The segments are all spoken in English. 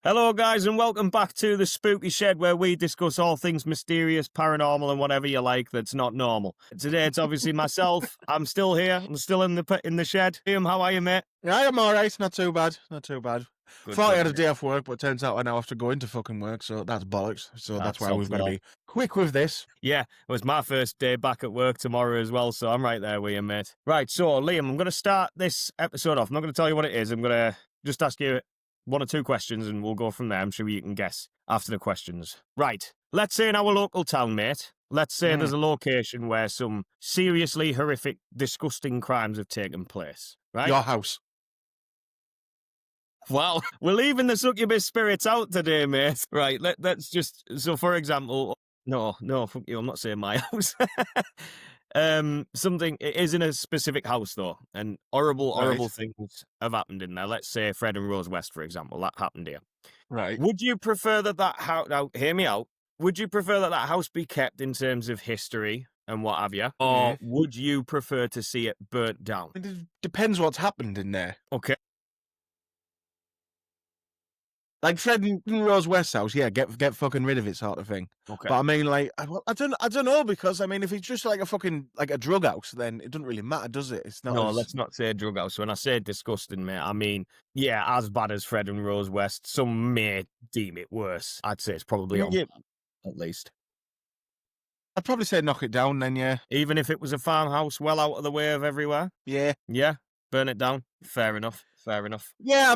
Hello, guys, and welcome back to the Spooky Shed, where we discuss all things mysterious, paranormal, and whatever you like that's not normal. Today, it's obviously myself. I'm still here. I'm still in the shed. Liam, how are you, mate? Yeah, I'm all right. Not too bad. Not too bad. Good, Thought I good, had a mate. day off work, but it turns out I now have to go into fucking work, so that's bollocks. So that's why Sounds we've got to law. be quick with this. Yeah, it was my first day back at work tomorrow as well, so I'm right there with you, mate. Right, so, Liam, I'm going to start this episode off. I'm not going to tell you what it is. I'm going to just ask you one or two questions, and we'll go from there. I'm sure you can guess after the questions. Right, let's say in our local town, mate, let's say there's a location where some seriously horrific, disgusting crimes have taken place, right? Your house. Wow, we're leaving the succubus spirits out today, mate. Right, let's just, so for example, no, fuck you, I'm not saying my house. Something, it is in a specific house though, and horrible things have happened in there. Let's say Fred and Rose West, for example, that happened here. Right. Would you prefer that house, now hear me out, would you prefer that house be kept in terms of history and what have you, or would you prefer to see it burnt down? It depends what's happened in there. Okay. Like Fred and Rose West's house, yeah, get fucking rid of it, sort of thing. Okay. But I mean, like, I don't know, because I mean, if it's just like a fucking like a drug house, then it doesn't really matter, does it? It's not. No, let's not say drug house. When I say disgusting, mate, I mean, yeah, as bad as Fred and Rose West. Some may deem it worse. I'd say it's probably on, at least. I'd probably say knock it down then, yeah. Even if it was a farmhouse well out of the way of everywhere? Yeah. Yeah, burn it down. Fair enough. Yeah, I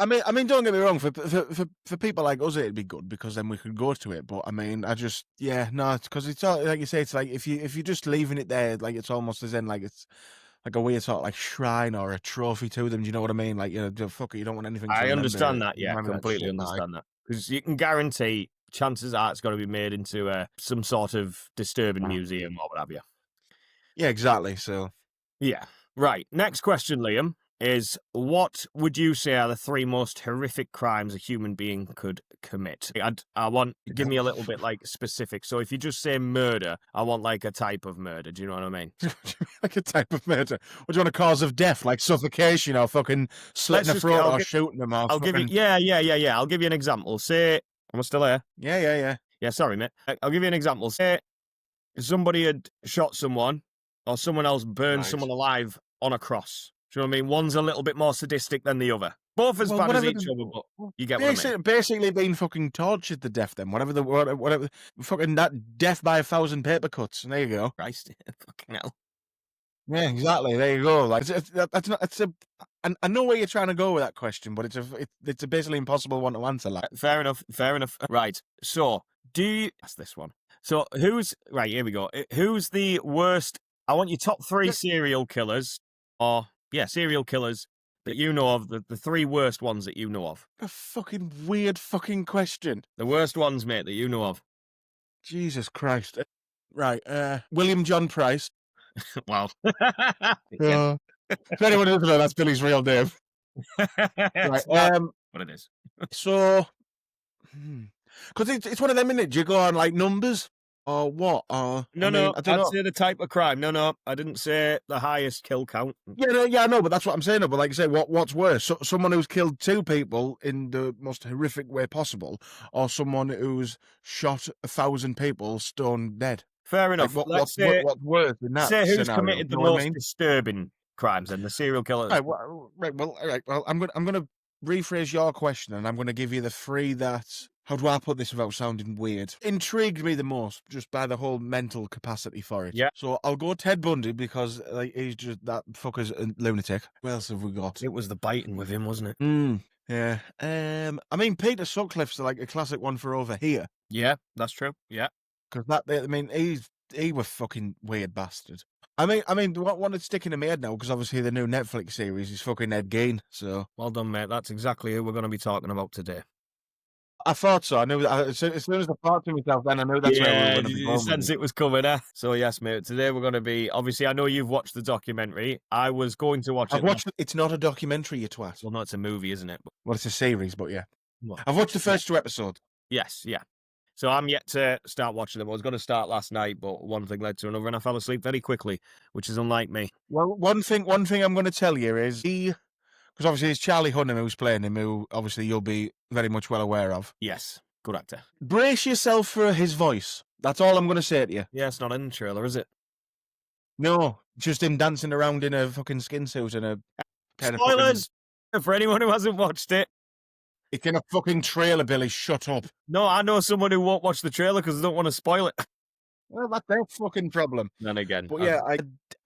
mean, don't get me wrong. For people like us, it'd be good because then we could go to it. But I mean, because it's all, like you say, it's like if you're just leaving it there, like it's almost as in like it's like a weird sort of like shrine or a trophy to them. Do you know what I mean? Like, you know, fuck it, you don't want anything. I understand that. Yeah, completely understand that, because you can guarantee chances are it's going to be made into some sort of disturbing museum or what have you. Yeah, exactly. So yeah, right. Next question, Liam, is what would you say are the three most horrific crimes a human being could commit? I want, give me a little bit like specific. So if you just say murder, I want like a type of murder. Do you know what I mean? Like a type of murder. What do you want a cause of death? Like suffocation or fucking slitting a throat or shooting them off? I'll give you, yeah. I'll give you an example. Say, am I still there? Yeah. Yeah, sorry, mate. I'll give you an example. Say somebody had shot someone or someone else burned someone alive on a cross. Do you know what I mean? One's a little bit more sadistic than the other. Both as bad as each other, but you get what I mean. Basically being fucking tortured to death then. Whatever, fucking that death by 1,000 paper cuts. And there you go. Christ, fucking hell. Yeah, exactly. There you go. Like I know where you're trying to go with that question, but it's a basically impossible one to answer. Like, fair enough. Right. So, that's this one. So, here we go. Who's the worst? I want your top three serial killers, serial killers that you know of, the three worst ones that you know of. A fucking weird fucking question. The worst ones, mate, that you know of. Jesus Christ. Right, William John Price. Wow. If anyone doesn't know, that's Billy's real name. Right, what it is. So, because it's one of them, isn't it? Do you go on like numbers? Or what? Or No, I'd say the type of crime. No, I didn't say the highest kill count. Yeah, I know, but that's what I'm saying. But like I say, what's worse? Someone who's killed two people in the most horrific way possible, or someone who's shot 1,000 people stone dead? Fair enough. Like, what's worse in that say who's scenario? committed the most disturbing crimes and the serial killers. All right. Well, I'm gonna rephrase your question, and I'm gonna give you the three that. How do I put this without sounding weird? Intrigued me the most, just by the whole mental capacity for it. Yeah. So I'll go Ted Bundy because like he's just that fucker's a lunatic. What else have we got? It was the biting with him, wasn't it? Yeah. I mean, Peter Sutcliffe's like a classic one for over here. Yeah, that's true. Yeah. Because he was fucking weird bastard. I mean, what one that's sticking in my head now, because obviously the new Netflix series is fucking Ed Gein. So well done, mate. That's exactly who we're going to be talking about today. I thought so. I knew that as soon as I thought to myself, then I knew that's where we were going to be going. Since it was coming, So yes, mate. Today we're going to be. Obviously, I know you've watched the documentary. I was going to watch it. I've watched it. It's not a documentary, you twat. Well, no, it's a movie, isn't it? Well, it's a series, but yeah. What? I've watched the first two episodes. Yes, yeah. So I'm yet to start watching them. I was going to start last night, but one thing led to another, and I fell asleep very quickly, which is unlike me. Well, one thing I'm going to tell you is Because obviously it's Charlie Hunnam who's playing him, who obviously you'll be very much well aware of. Yes, good actor. Brace yourself for his voice. That's all I'm going to say to you. Yeah, it's not in the trailer, is it? No, just him dancing around in a fucking skin suit and a kind of fucking... Spoilers for anyone who hasn't watched it. It's in a fucking trailer, Billy. Shut up. No, I know someone who won't watch the trailer because they don't want to spoil it. Well, that's their fucking problem. Then again, But yeah,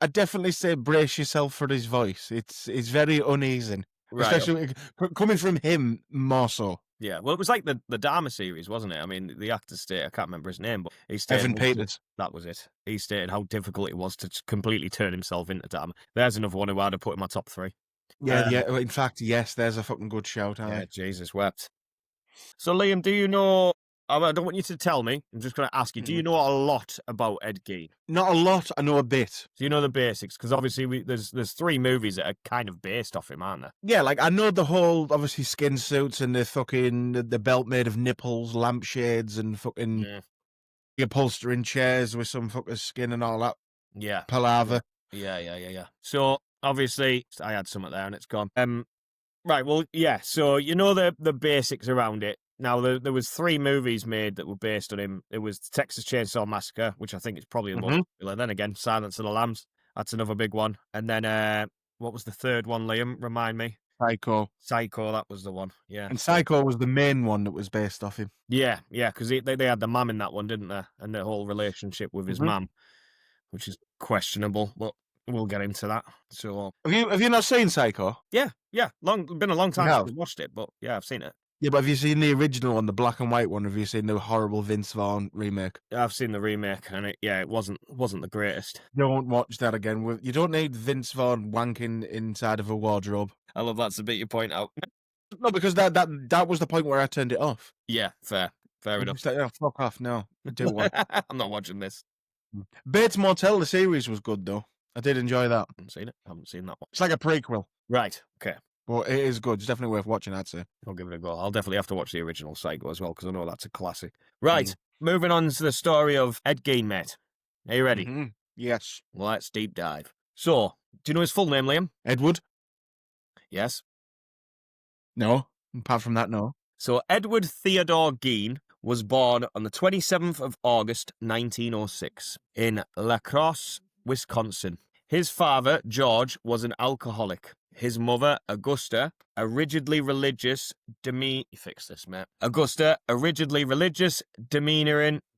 I definitely say brace yourself for his voice. It's very uneasy, right. especially coming from him more so. Yeah, well, it was like the Dharma series, wasn't it? I mean, the actor stated, I can't remember his name, but he stated... Evan Peters. That was it. He stated how difficult it was to completely turn himself into Dharma. There's another one who I'd have put in my top 3. Yeah, yeah. In fact, yes, there's a fucking good shout. Yeah, Jesus wept. So, Liam, do you know... I don't want you to tell me. I'm just going to ask you, do you know a lot about Ed Gein? Not a lot. I know a bit. Do you know the basics? Because obviously there's 3 movies that are kind of based off him, aren't there? Yeah, like I know the whole obviously skin suits and the belt made of nipples, lampshades, and fucking upholstering chairs with some fucking skin and all that. Yeah. Palaver. Yeah. So obviously I had some there and it's gone. Right. Well, yeah. So you know the basics around it. Now, there was 3 movies made that were based on him. It was Texas Chainsaw Massacre, which I think is probably the most popular. Then again, Silence of the Lambs. That's another big one. And then, what was the third one, Liam? Remind me. Psycho. Psycho, that was the one. Yeah. And Psycho was the main one that was based off him. Yeah, because they had the mum in that one, didn't they? And the whole relationship with his mum, which is questionable, but we'll get into that. So, have you not seen Psycho? Yeah. Been a long time since I've watched it, but yeah, I've seen it. Yeah, but have you seen the original one, the black and white one? Have you seen the horrible Vince Vaughn remake? I've seen the remake, and it wasn't the greatest. Don't watch that again. You don't need Vince Vaughn wanking inside of a wardrobe. I love that's the bit you point out. No, because that was the point where I turned it off. Yeah, fair enough. Like, oh, fuck off, no. I do want. I'm not watching this. Bates Motel, the series was good, though. I did enjoy that. I haven't seen that one. It's like a prequel. Right, okay. But it is good. It's definitely worth watching, I'd say. I'll give it a go. I'll definitely have to watch the original Psycho as well, because I know that's a classic. Right, moving on to the story of Ed Gein, mate. Are you ready? Yes. Well, let's deep dive. So, do you know his full name, Liam? Edward? Yes. No. Apart from that, no. So, Edward Theodore Gein was born on the 27th of August, 1906, in La Crosse, Wisconsin. His father, George, was an alcoholic. His mother, Augusta, a rigidly religious, demeanoring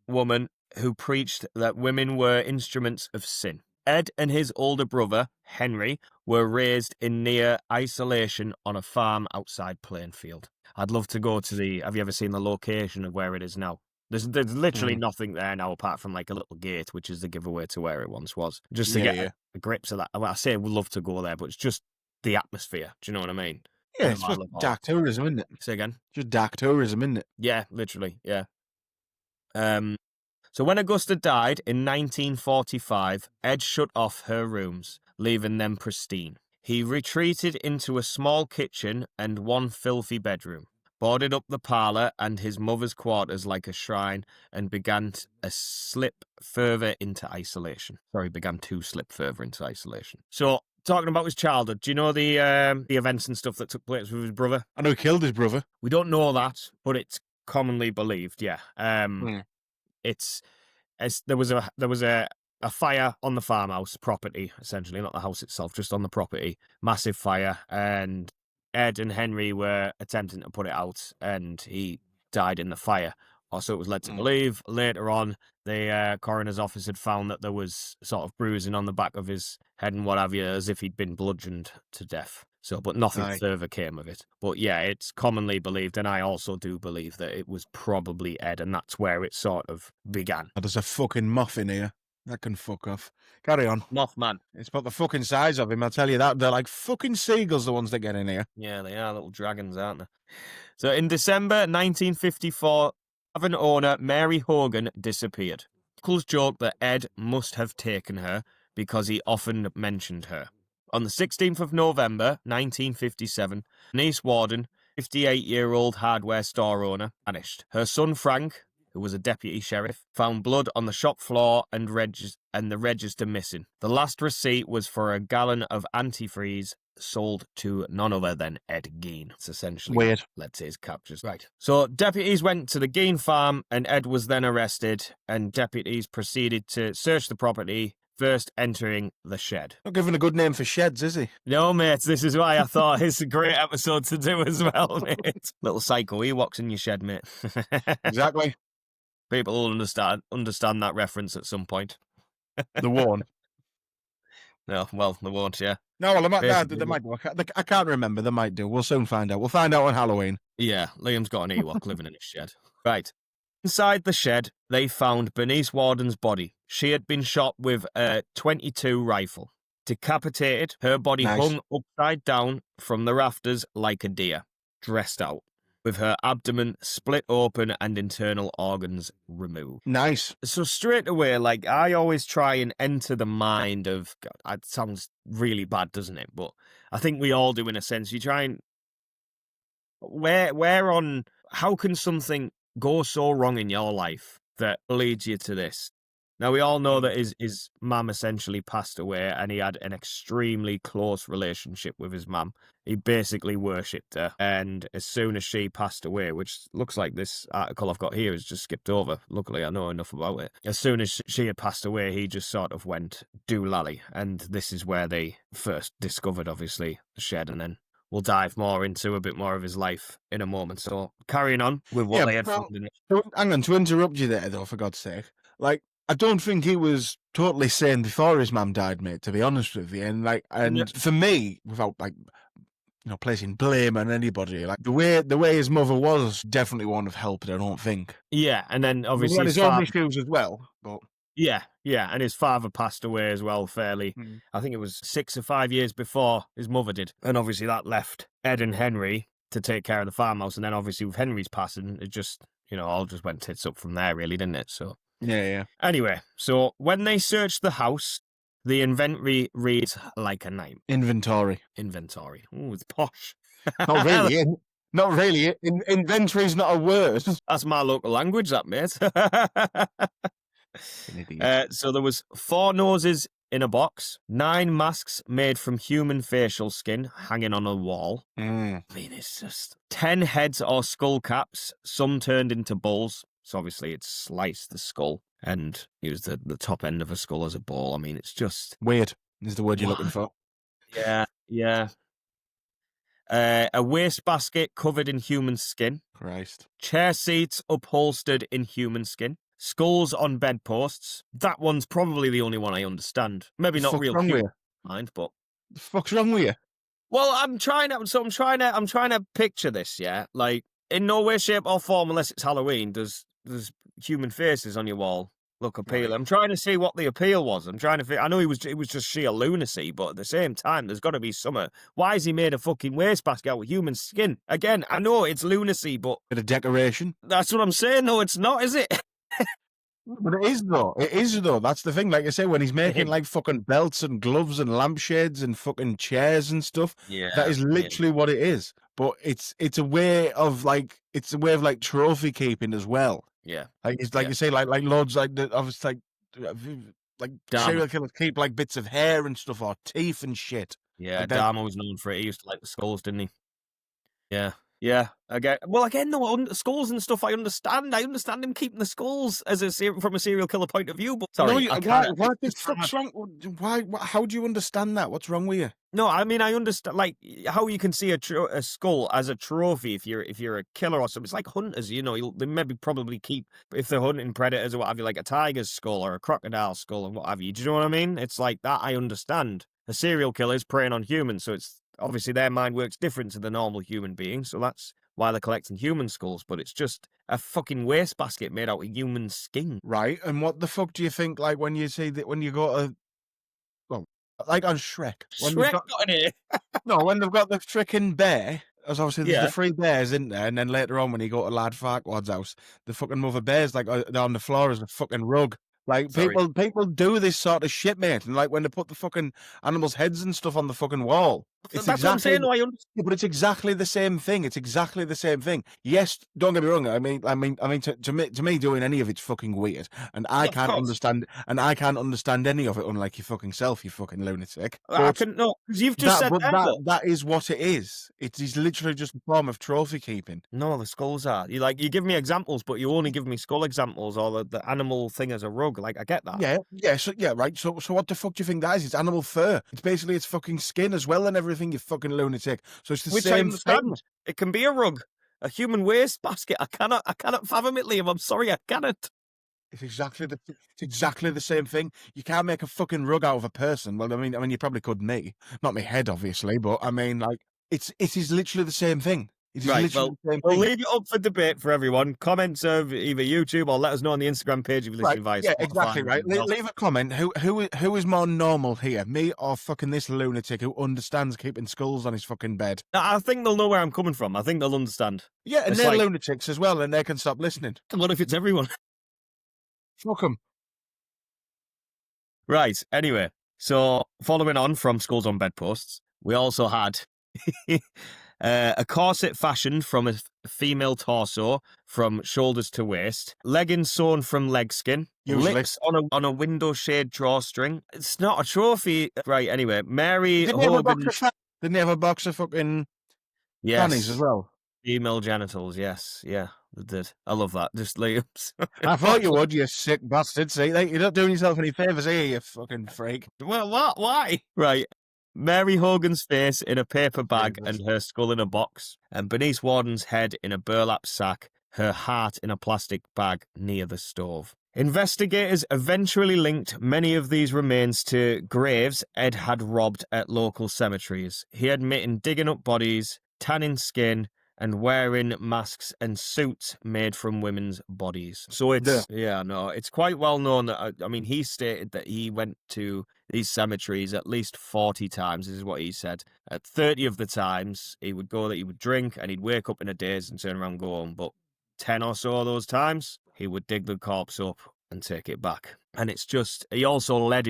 woman who preached that women were instruments of sin. Ed and his older brother, Henry, were raised in near isolation on a farm outside Plainfield. I'd love to go to have you ever seen the location of where it is now? There's literally nothing there now apart from like a little gate, which is the giveaway to where it once was. Just to get the grips of that. Well, I say we'd love to go there, but it's just the atmosphere. Do you know what I mean? Yeah, it's just dark tourism, isn't it? Say again? Just dark tourism, isn't it? Yeah, literally, yeah. So when Augusta died in 1945, Ed shut off her rooms, leaving them pristine. He retreated into a small kitchen and one filthy bedroom, boarded up the parlour and his mother's quarters like a shrine, and began to slip further into isolation. So, talking about his childhood, do you know the events and stuff that took place with his brother? I know he killed his brother. We don't know that, but it's commonly believed, yeah. There was a fire on the farmhouse property, essentially, not the house itself, just on the property. Massive fire, and Ed and Henry were attempting to put it out, and he died in the fire. Or so it was led to believe. Later on, the coroner's office had found that there was sort of bruising on the back of his head and what have you, as if he'd been bludgeoned to death. So, but nothing further came of it. But yeah, it's commonly believed, and I also do believe that it was probably Ed, and that's where it sort of began. There's a fucking moth in here. That can fuck off. Carry on. Mothman. It's about the fucking size of him, I'll tell you that. They're like fucking seagulls, the ones that get in here. Yeah, they are little dragons, aren't they? So in December 1954, tavern owner Mary Hogan disappeared. Locals joke that Ed must have taken her because he often mentioned her. On the 16th of November 1957, Denise Warden, 58-year-old hardware store owner, vanished. Her son Frank, who was a deputy sheriff, found blood on the shop floor and the register missing. The last receipt was for a gallon of antifreeze sold to none other than Ed Gein. It's essentially Weird. let's say his captures. Right. So deputies went to the Gein farm and Ed was then arrested, and deputies proceeded to search the property, first entering the shed. Not given a good name for sheds, is he? No, mate, this is why I thought it's a great episode to do as well, mate. Little psycho Ewoks in your shed, mate. Exactly. People will understand that reference at some point. The one. No, well, they won't, yeah. No, well, they might Basically- do. I can't remember. They might do. We'll soon find out. We'll find out on Halloween. Yeah, Liam's got an Ewok living in his shed. Right. Inside the shed, they found Bernice Warden's body. She had been shot with a .22 rifle. Decapitated, her body Nice. hung upside down from the rafters like a deer, dressed out, with her abdomen split open and internal organs removed. Nice. So straight away, like, I always try and enter the mind of, God, it sounds really bad, doesn't it? But I think we all do in a sense. You try and, how can something go so wrong in your life that leads you to this? Now, we all know that his mum essentially passed away and he had an extremely close relationship with his mum. He basically worshipped her. And as soon as she passed away, which looks like this article I've got here has just skipped over. Luckily, I know enough about it. As soon as she had passed away, he just sort of went doolally. And this is where they first discovered, obviously, the shed. And then we'll dive more into a bit more of his life in a moment. So carrying on with what they had found in it. Hang on, to interrupt you there, though, for God's sake. Like, I don't think he was totally sane before his mum died, mate, to be honest with you. And for me, without placing blame on anybody, like the way his mother was definitely wouldn't have helped, I don't think. Yeah, and then He obviously had his own issues as well, but yeah, and his father passed away as well fairly. I think it was 6 or 5 years before his mother did. And obviously that left Ed and Henry to take care of the farmhouse. And then obviously with Henry's passing, it just, all just went tits up from there really, didn't it? So yeah. anyway, so when they searched the house, the inventory reads like a name. Inventory. Ooh, it's posh. Not really. Not really. Inventory's not a word. That's my local language, that, mate. So there was 4 noses in a box, 9 masks made from human facial skin hanging on a wall. I mean, it's just 10 heads or skull caps, some turned into bulls. So obviously it's sliced the skull and used the top end of a skull as a ball. I mean, it's just... Weird is the word you're looking for. Yeah. A wastebasket covered in human skin. Christ. Chair seats upholstered in human skin. Skulls on bedposts. That one's probably the only one I understand. Maybe not real human mind, but... The fuck's wrong with you? Well, I'm trying to picture this, yeah? Like, in no way, shape, or form, unless it's Halloween, there's human faces on your wall look appealing. Right. I'm trying to see what the appeal was. I'm trying to figure... I know it was just sheer lunacy, but at the same time, there's got to be something. Why has he made a fucking wastebasket out of human skin? Again, I know it's lunacy, but... Bit of decoration. That's what I'm saying. No, it's not, is it? But it is though. That's the thing. Like I say, when he's making like fucking belts and gloves and lampshades and fucking chairs and stuff, that is literally what it is. But it's a way of like trophy keeping as well. Yeah, like it's like you say, like loads obviously like serial killers keep like bits of hair and stuff or teeth and shit. Yeah, like Dharma was known for it. He used to like the skulls, didn't he? Yeah. Again, no, skulls and stuff. I understand him keeping the skulls from a serial killer point of view. But sorry, why? How do you understand that? What's wrong with you? No, I mean I understand like how you can see a skull as a trophy if you're a killer or something. It's like hunters, they maybe probably keep if they're hunting predators or what have you, like a tiger's skull or a crocodile skull and what have you. Do you know what I mean? It's like that. I understand. A serial killer is preying on humans, so it's. Obviously, their mind works different to the normal human being, so that's why they're collecting human skulls, but it's just a fucking wastebasket made out of human skin. Right, and what the fuck do you think, like, when you say that when you go to... Well, like on Shrek. Shrek got in here? No, when they've got the freaking bear, as obviously there's the 3 bears, isn't there? And then later on, when you go to Lad Farquaad's house, the fucking mother bear's, like, on the floor as a fucking rug. Like, people do this sort of shit, mate. And, like, when they put the fucking animals' heads and stuff on the fucking wall. It's That's what I'm exactly saying. No, I understand. yeah, but it's exactly the same thing. It's exactly the same thing. Yes, don't get me wrong. I mean, to me, doing any of it's fucking weird, and I Yeah, of can't course. understand, any of it, unlike your fucking self, you fucking lunatic. I But couldn't know because you've just said that. Though. that is what it is. It is literally just a form of trophy keeping. No, the skulls are. You give me examples, but you only give me skull examples or the animal thing as a rug. Like I get that. Yeah, so yeah, right. So what the fuck do you think that is? It's animal fur. It's basically its fucking skin as well and everything, you fucking lunatic. So it's the Which I same thing. understand. It can be a rug, a human waste basket. I cannot fathom it, Liam. I'm sorry, I cannot. It's exactly the same thing. You can't make a fucking rug out of a person. Well, I mean, you probably could me, not my head, obviously, but I mean, like, it is literally the same thing. It is Right. literally Well, the same we'll thing. leave it up for debate for everyone. Comments of either YouTube or let us know on the Instagram page if you're Right? listening via Yeah, Spotify. exactly. Right. Leave a comment. Who is more normal here, me or fucking this lunatic who understands keeping skulls on his fucking bed? I think they'll know where I'm coming from. I think they'll understand. Yeah, and It's they're like, lunatics as well, and they can stop listening. what if it's everyone? Fuck them. Right. Anyway, so following on from skulls on bedposts, we also had a corset fashioned from a female torso from shoulders to waist, leggings sewn from leg skin, Usually. lips on a window shade drawstring. It's not a trophy. Right. Anyway, Mary Didn't they have a box Hogan. of Didn't they have a box of fucking fannies as Yes. well? Female genitals. Yes. Yeah. They did. I love that. Just Liam. I thought you would, you sick bastard. See, like, you're not doing yourself any favours here, you fucking freak. Well, what? Why? Right. Mary Hogan's face in a paper bag Jesus. and her skull in a box, and Bernice Warden's head in a burlap sack, her heart in a plastic bag near the stove. Investigators eventually linked many of these remains to graves Ed had robbed at local cemeteries. He admitted digging up bodies, tanning skin, and wearing masks and suits made from women's bodies. So it's quite well known that, I mean, he stated that he went to these cemeteries at least 40 times, this is what he said. At 30 of the times, he would drink and he'd wake up in a daze and turn around and go home. But 10 or so of those times, he would dig the corpse up and take it back. And it's just, he also led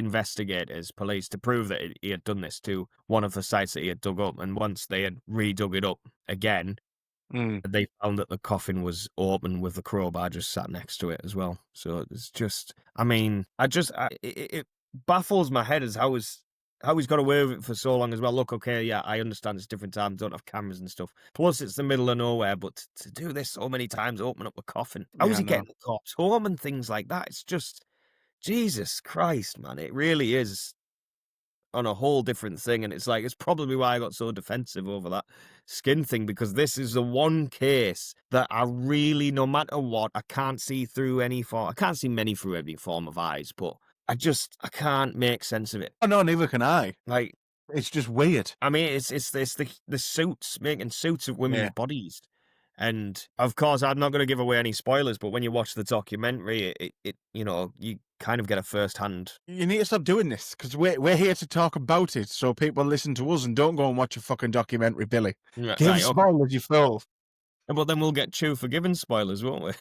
police, to prove that he had done this to one of the sites that he had dug up. And once they had redug it up again, they found that the coffin was open with the crowbar just sat next to it as well. So it's just, I mean, it baffles my head as how he's got away with it for so long as well. Look, okay, yeah, I understand it's different times, don't have cameras and stuff. Plus, it's the middle of nowhere, but to do this so many times, open up the coffin, how is he getting the corpse home and things like that? It's just, Jesus Christ, man, it really is on a whole different thing. And it's like, it's probably why I got so defensive over that skin thing, because this is the one case that I really, no matter what, I can't see many through any form of eyes, but I can't make sense of it. Oh, no, neither can I. Like, it's just weird. I mean, it's the suits, making suits of women's bodies. And of course, I'm not going to give away any spoilers, but when you watch the documentary, it you kind of get a first-hand. You need to stop doing this, because we're here to talk about it, so people listen to us and don't go and watch a fucking documentary, Billy. Give spoilers, you fool. But then we'll get Chew forgiven spoilers, won't we?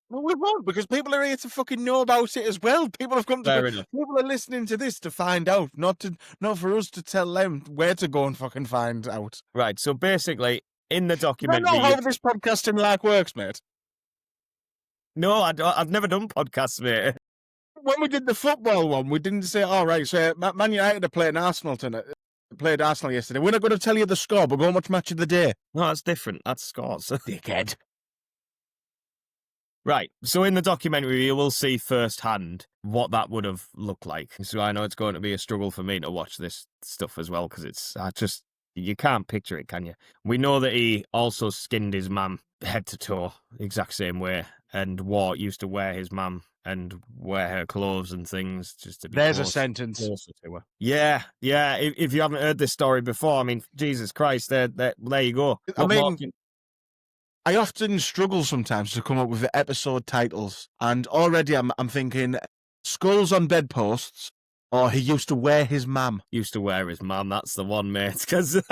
Well, we won't, because people are here to fucking know about it as well. People have come Fair to enough. people are listening to this to find out, not for us to tell them where to go and fucking find out. Right. So basically, in the I documentary, know how this podcasting like works, mate. No, I've never done podcasts, mate. When we did the football one, we didn't say, all right, so Man United are playing Arsenal tonight. Played Arsenal yesterday. We're not going to tell you the score, but go and watch Match of the Day. No, that's different. That's scores. Dickhead. Right. So in the documentary, you will see firsthand what that would have looked like. So I know it's going to be a struggle for me to watch this stuff as well, because you can't picture it, can you? We know that he also skinned his mum head to toe, exact same way, and used to wear his mum and wear her clothes and things just to be There's a sentence. Closer to her. Yeah. If you haven't heard this story before, I mean, Jesus Christ, there you go. I often struggle sometimes to come up with the episode titles, and already I'm thinking Skulls on Bedposts, or He Used to Wear His Mum. Used to wear his mum, that's the one, mate. Because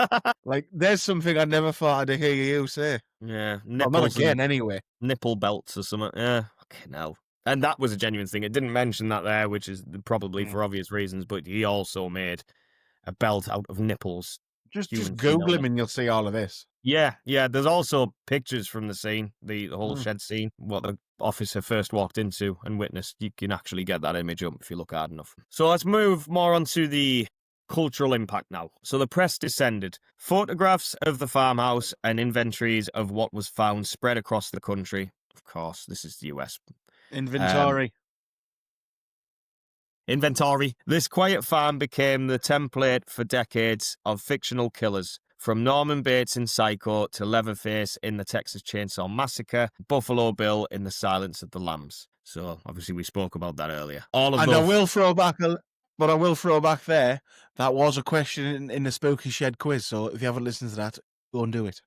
like, there's something I never thought I'd hear you say. Yeah, well, not again, anyway. Nipple belts or something. Yeah, fucking hell. And that was a genuine thing. It didn't mention that there, which is probably for obvious reasons, but he also made a belt out of nipples Just human seen Google him element. and you'll see all of this. Yeah, yeah. There's also pictures from the scene, the whole Mm. shed scene, what the officer first walked into and witnessed. You can actually get that image up if you look hard enough. So let's move more onto the cultural impact now. So the press descended. Photographs of the farmhouse and inventories of what was found spread across the country. Of course, this is the US. Um, Inventory. Inventory. This quiet farm became the template for decades of fictional killers, from Norman Bates in Psycho to Leatherface in the Texas Chainsaw Massacre, Buffalo Bill in The Silence of the Lambs. So obviously we spoke about that earlier. All of And I those. will throw back but I will throw back there. That was a question in the Spooky Shed quiz. So if you haven't listened to that, go and do it.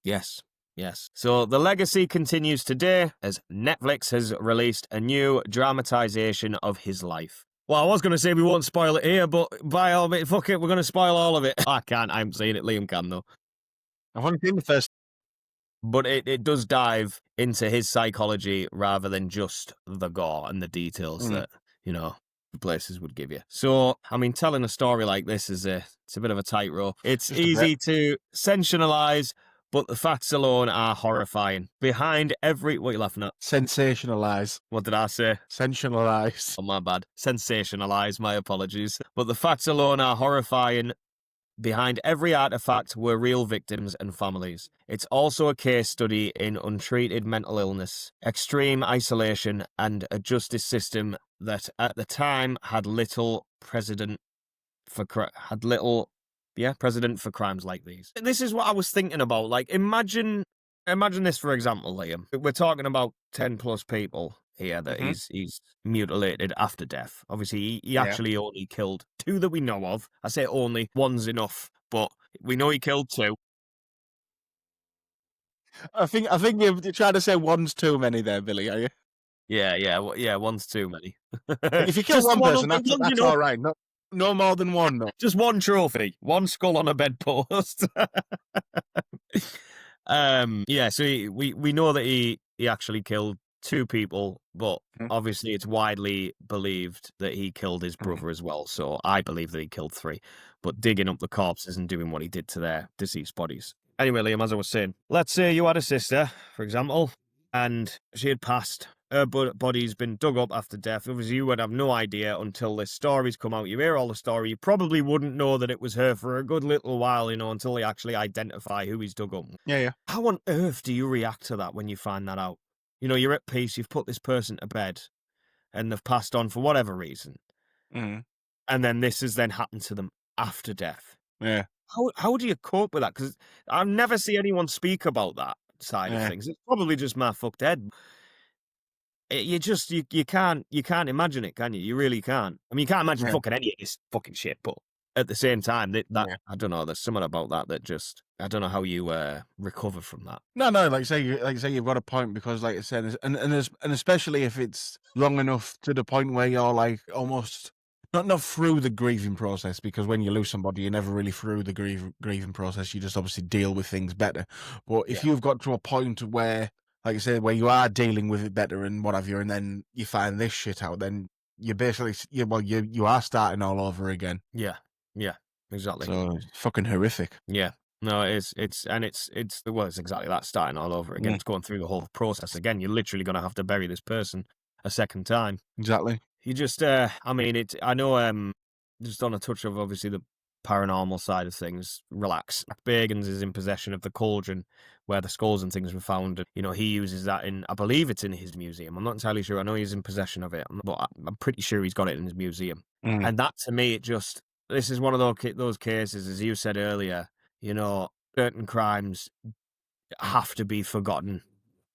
Yes. Yes. So the legacy continues today as Netflix has released a new dramatization of his life. Well, I was going to say we won't spoil it here, but by all means, fuck it, we're going to spoil all of it. I can't. I haven't seen it. Liam can, though. I've only seen the first. But it does dive into his psychology rather than just the gore and the details that, the places would give you. So, I mean, telling a story like this it's a bit of a tightrope. It's Just a bit. easy to sensationalize, but the facts alone are horrifying. Behind every... What are you laughing at? Sensationalize. What did I say? Sensationalize. Oh, my bad. Sensationalize, my apologies. But the facts alone are horrifying. Behind every artifact were real victims and families. It's also a case study in untreated mental illness, extreme isolation, and a justice system that at the time had little precedent for precedent for crimes like these. This is what I was thinking about. Like, imagine this, for example, Liam. We're talking about 10 plus people here that Mhm. he's mutilated after death. Obviously, he Yeah. actually only killed 2 that we know of. I say only, one's enough, but we know he killed 2. I think you're trying to say one's too many there, Billy. Are you? Yeah, one's too many. If you kill Just one one, person, one's that's enough. all right. No more than one. No. Just one trophy, one skull on a bedpost. Yeah, so we know that he actually killed 2 people, but Mhm. obviously it's widely believed that he killed his Mhm. brother as well. So I believe that he killed 3, but digging up the corpses and doing what he did to their deceased bodies. Anyway, Liam, as I was saying, let's say you had a sister, for example, and she had passed. Her body's been dug up after death. Obviously, you would have no idea until this story's come out. You hear all the story. You probably wouldn't know that it was her for a good little while, until they actually identify who he's dug up. Yeah, yeah. How on earth do you react to that when you find that out? You're at peace, you've put this person to bed, and they've passed on for whatever reason, Mhm. and then this has then happened to them after death. Yeah. How do you cope with that? Because I never see anyone speak about that side of Yeah. things. It's probably just my fucked head. You can't imagine it, can you? You really can't. I mean, you can't imagine Yeah. fucking any of this fucking shit, but at the same time, that Yeah. I don't know. There's something about that just I don't know how you recover from that. No, like you say, you've got a point because, like I said, and especially if it's long enough to the point where you're like almost not through the grieving process, because when you lose somebody, you're never really through the grieving process. You just obviously deal with things better. But if Yeah. you've got to a point where, like I said, where you are dealing with it better and what have you, and then you find this shit out, then you basically you are starting all over again. Yeah, yeah, exactly. So it's fucking horrific. Yeah. No, it's well, it's exactly that, starting all over again. Mm, It's going through the whole process again. You're literally gonna have to bury this person a second time. exactly. You just I mean I know just on a touch of obviously the paranormal side of things, relax. Bagans is in possession of the cauldron where the skulls and things were found. And, he uses that I believe it's in his museum. I'm not entirely sure. I know he's in possession of it, but I'm pretty sure he's got it in his museum. Mm, And that to me, this is one of those cases, as you said earlier, certain crimes have to be forgotten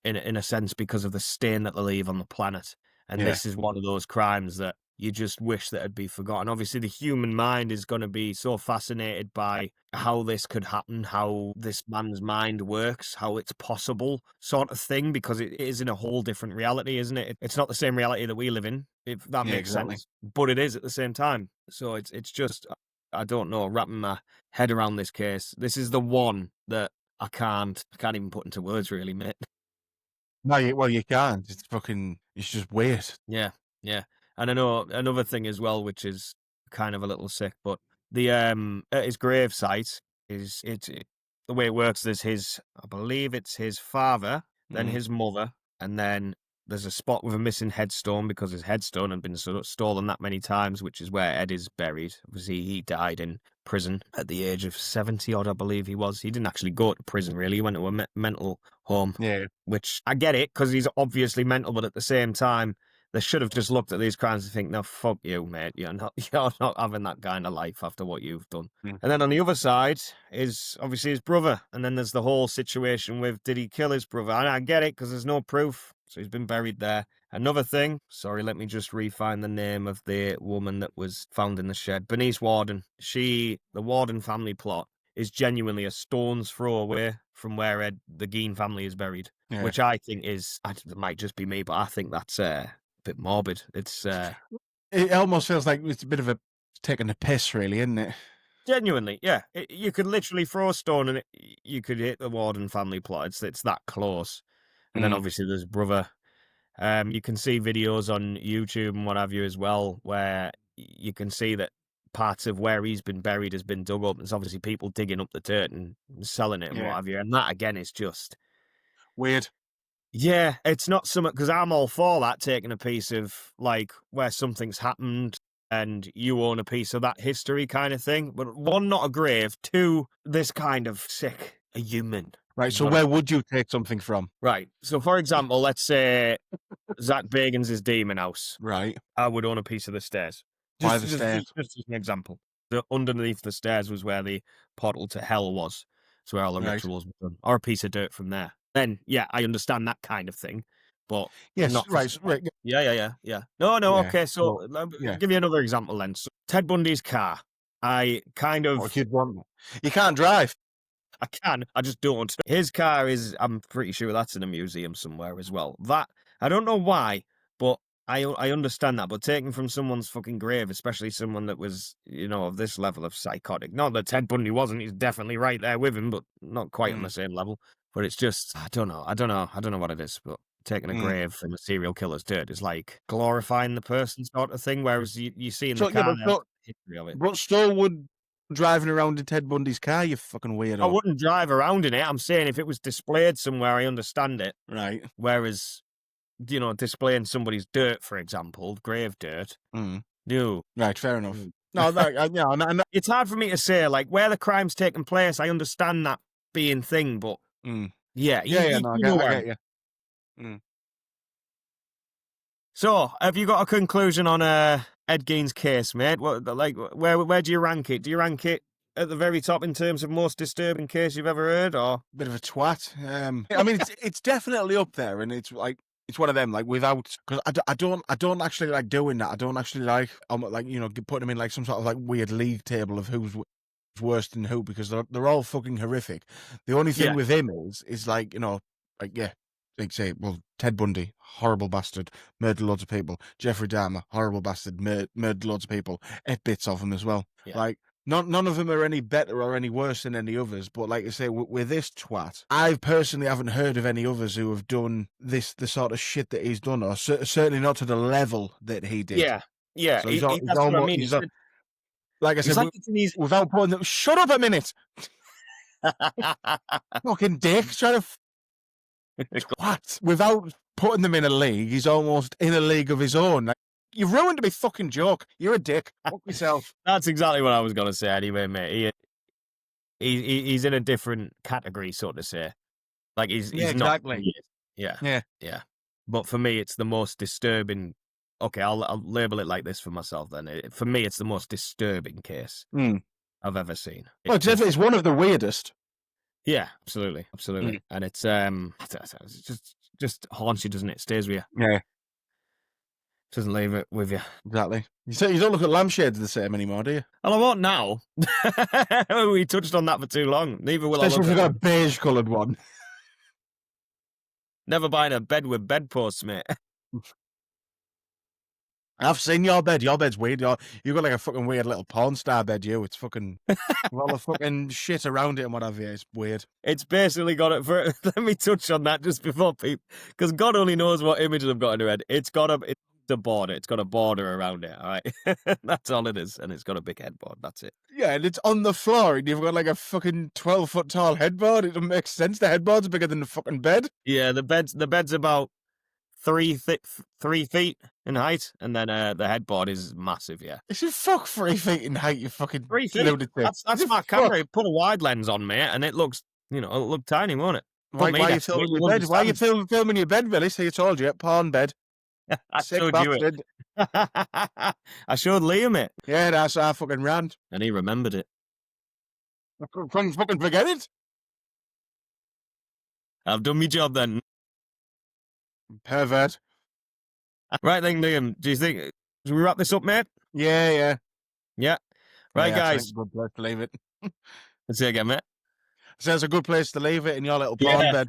in a sense because of the stain that they leave on the planet. And yeah. this is one of those crimes that you just wish that had been forgotten. Obviously, the human mind is going to be so fascinated by how this could happen, how this man's mind works, how it's possible, sort of thing, because it is in a whole different reality, isn't it? It's not the same reality that we live in, if that Yeah, makes exactly. sense. But it is at the same time. So it's just I don't know, wrapping my head around this case. This is the one that I can't even put into words, really, mate. No, you can't. It's just weird. Yeah, yeah. And I know another thing as well, which is kind of a little sick, but the at his grave site, the way it works is I believe it's his father, then Mm. his mother, and then there's a spot with a missing headstone because his headstone had been sort of stolen that many times, which is where Ed is buried. Obviously, he died in prison at the age of 70 odd, I believe he was. He didn't actually go to prison, really. He went to a mental home, Yeah. which I get it because he's obviously mental, but at the same time, they should have just looked at these crimes and think, no, fuck you, mate. You're not having that kind of life after what you've done. Mm. And then on the other side is obviously his brother. And then there's the whole situation with, did he kill his brother? And I get it because there's no proof. So he's been buried there. Another thing, sorry, let me just re-find the name of the woman that was found in the shed. Bernice Warden. The Warden family plot is genuinely a stone's throw away from where the Gein family is buried. Yeah. Which I think it might just be me, but I think that's a bit morbid. It's It almost feels like it's a bit of a taking a piss, really, isn't it? genuinely, yeah. You could literally throw a stone and you could hit the Warden family plot. It's that close. And then Mm. obviously there's brother. You can see videos on YouTube and what have you as well, where you can see that parts of where he's been buried has been dug up. There's obviously people digging up the dirt and selling it and what Yeah. have you. And that again is just Weird. yeah, it's not something because I'm all for that, taking a piece of like where something's happened and you own a piece of that history kind of thing. But one, not a grave. Two, this kind of sick a human. Right. is So what I- where would you take something from? right. So for example, let's say Zach Bagans' Demon House. Right. I would own a piece of the stairs. Why the stairs? Just as an example. Underneath the stairs was where the portal to hell was. It's where all the Right. rituals were done. Or a piece of dirt from there. Then, yeah, I understand that kind of thing. But Yes. not Right. Right. yeah. No, Yeah, okay. So well, let me yeah. give you another example then. So, Ted Bundy's car. I kind What of you'd want? You can't drive. I can. I just don't. His car is, I'm pretty sure that's in a museum somewhere as well. That, I don't know why, but I understand that. But taken from someone's fucking grave, especially someone that was, of this level of psychotic. Not that Ted Bundy wasn't. He's definitely right there with him, but not quite on the same level. But it's just, I don't know what it is, but taking a grave from a serial killer's dirt is like glorifying the person sort of thing. Whereas you see in the So yeah, car but now, the history of it. but so would driving around in Ted Bundy's car. You fucking weirdo. I wouldn't drive around in it. I'm saying if it was displayed somewhere, I understand it. Right. Whereas, displaying somebody's dirt, for example, grave dirt, Mm. no. Right. Fair enough. No, yeah, It's hard for me to say, like, where the crime's taking place, I understand that being thing, but yeah, no, I get you. Mm. So, have you got a conclusion on Ed Gein's case, mate? Where do you rank it? Do you rank it at the very top in terms of most disturbing case you've ever heard, or Bit of a twat. I mean, it's definitely up there, and it's like it's one of them like without because I don't actually like doing that. I don't actually like putting them in like some sort of like weird league table of who's worse than who because they're all fucking horrific. The only thing Yeah. with him is like like say, well, Ted Bundy, horrible bastard, murdered loads of people. Jeffrey Dahmer, horrible bastard, murdered loads of people. Ate bits of them as well. Yeah. Like, none of them are any better or any worse than any others. But like I say, with this twat, I personally haven't heard of any others who have done the sort of shit that he's done, or certainly not to the level that he did. Yeah, So that's what I mean. Like I said, without putting them, shut up a minute, fucking dick, trying to. What? Without putting them in a league, he's almost in a league of his own. Like, you've ruined my fucking joke. You're a dick. Fuck yourself. That's exactly what I was going to say anyway, mate. He's in a different category, so to say. Like, he's exactly. Not... Yeah. But for me, it's the most disturbing... Okay, I'll label it like this for myself then. For me, it's the most disturbing case I've ever seen. Well, it's one of the weirdest. Yeah, absolutely. And it's just haunts you, doesn't it? Stays with you. Yeah. Doesn't leave it with you. Exactly. You don't look at lampshades the same anymore, do you? Well, I won't now. We touched on that for too long. Neither will Especially if I. you've got a beige-coloured one. Never buying a bed with bedposts, mate. I've seen your bed. Your bed's weird. You've got like a fucking weird little porn star bed, you. It's fucking... with all the fucking shit around it and whatever. It's weird. It's basically got it for... Let me touch on that just before people... Because God only knows what images I've got in your head. It's got a... to border. It's got a border around it, all right? That's all it is, and it's got a big headboard. That's it. Yeah, and it's on the floor, and you've got like a fucking 12-foot tall headboard. It doesn't make sense. The headboard's bigger than the fucking bed. Yeah, the bed's about 3 feet in height, and then the headboard is massive. Yeah, It's a fuck 3 feet in height. You fucking 3 feet. lunatic. That's It's a my fuck. camera. Put a wide lens on, mate, and it looks, it'll look tiny, won't it? Why are you filming your bed? Why are you filming your bed, Billy? So you told you, porn bed. I Sick showed you it. bastard. I showed Liam it, Yeah, that's our fucking rant. and he remembered it. I couldn't fucking forget it. I've done my job then. Pervert. Right then, Liam. Do you think? Should we wrap this up, mate? Yeah. Yeah. Right, Yeah, guys. it's a good place to leave it. Let's see again, mate. So it's a good place to leave it in your little porn bed.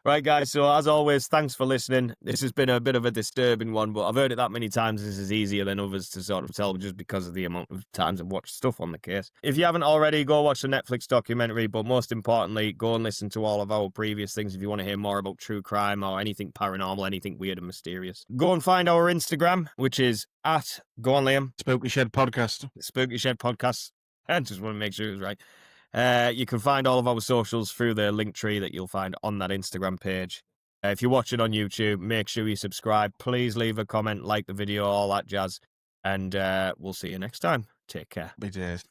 Right, guys. So as always, thanks for listening. This has been a bit of a disturbing one, but I've heard it that many times. This is easier than others to sort of tell, just because of the amount of times I've watched stuff on the case. If you haven't already, go watch the Netflix documentary. But most importantly, go and listen to all of our previous things if you want to hear more about true crime or anything paranormal, anything weird and mysterious. Go and find our Instagram, which is at go on, Liam. Spooky Shed Podcast. Spooky Shed Podcast. I just want to make sure it was right. You can find all of our socials through the link tree that you'll find on that Instagram page. If you're watching on YouTube, make sure you subscribe. Please leave a comment, like the video, all that jazz. And we'll see you next time. Take care. Be days.